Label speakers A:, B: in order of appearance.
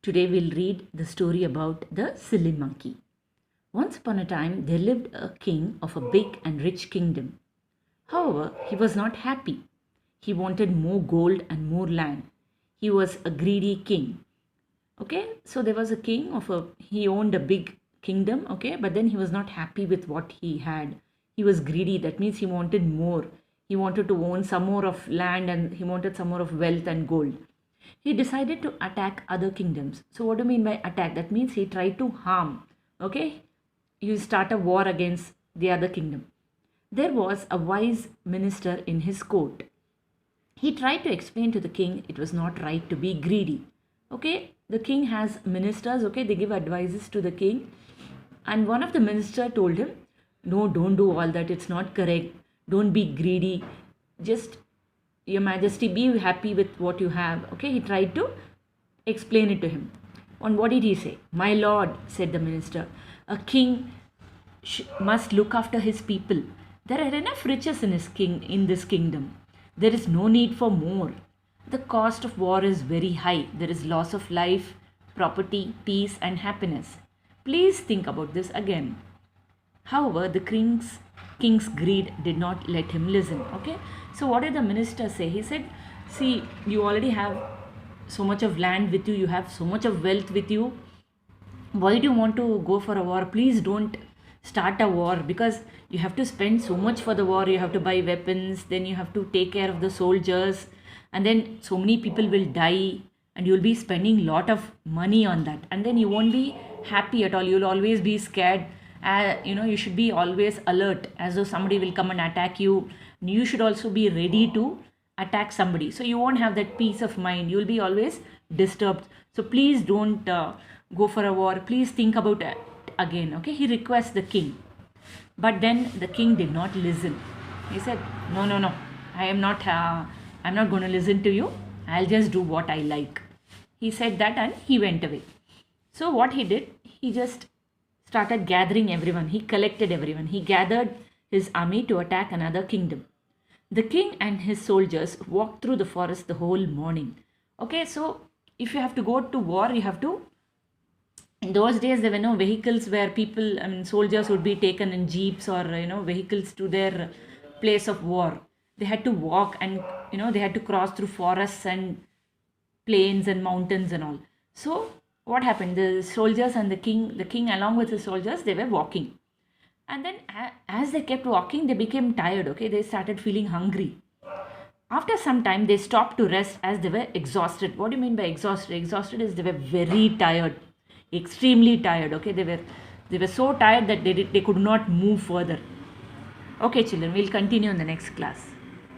A: Today we'll read the story about the silly monkey. Once upon a time there lived a king of a big and rich kingdom. However, he was not happy. He wanted more gold and more land. He was a greedy king. Okay, so there was a king he owned a big kingdom, okay, but then he was not happy with what he had. He was greedy, that means he wanted more. He wanted to own some more of land and he wanted some more of wealth and gold. He decided to attack other kingdoms. So what do you mean by attack? That means he tried to harm, okay, you start a war against the other kingdom. There was a wise minister in his court. He tried to explain to the king it was not right to be greedy. Okay, the king has ministers, okay, they give advices to the king. And one of the minister told him, no, don't do all that, it's not correct. Don't be greedy. Just, your majesty, be happy with what you have. Okay, he tried to explain it to him. And what did he say? My lord, said the minister, a king must look after his people. There are enough riches in this kingdom. There is no need for more. The cost of war is very high. There is loss of life, property, peace, and happiness. Please think about this again. However, the king's greed did not let him listen. Okay, so what did the minister say? He said, see, you already have so much of land with you, you have so much of wealth with you. Why do you want to go for a war? Please don't start a war, because you have to spend so much for the war. You have to buy weapons, then you have to take care of the soldiers, and then so many people will die, and you'll be spending a lot of money on that, and then you won't be happy at all. You'll always be scared. You should be always alert, as though somebody will come and attack you. You should also be ready to attack somebody, so you won't have that peace of mind. You'll be always disturbed. So please don't go for a war. Please think about it again. Okay, he requests the king, but then the king did not listen. He said, no, I'm not going to listen to you. I'll just do what I like. He said that and he went away. So what he did, he just started gathering everyone. He collected everyone. He gathered his army to attack another kingdom. The king and his soldiers walked through the forest the whole morning. Okay, so if you have to go to war, you have to. In those days, there were no vehicles where soldiers would be taken in jeeps or vehicles to their place of war. They had to walk, and they had to cross through forests and plains and mountains and all. So what happened? The soldiers and the king along with the soldiers, they were walking. And then as they kept walking, they became tired, okay? They started feeling hungry. After some time, they stopped to rest as they were exhausted. What do you mean by exhausted? Exhausted is they were very tired, extremely tired, okay? They were so tired that they could not move further. Okay, children, we'll continue in the next class.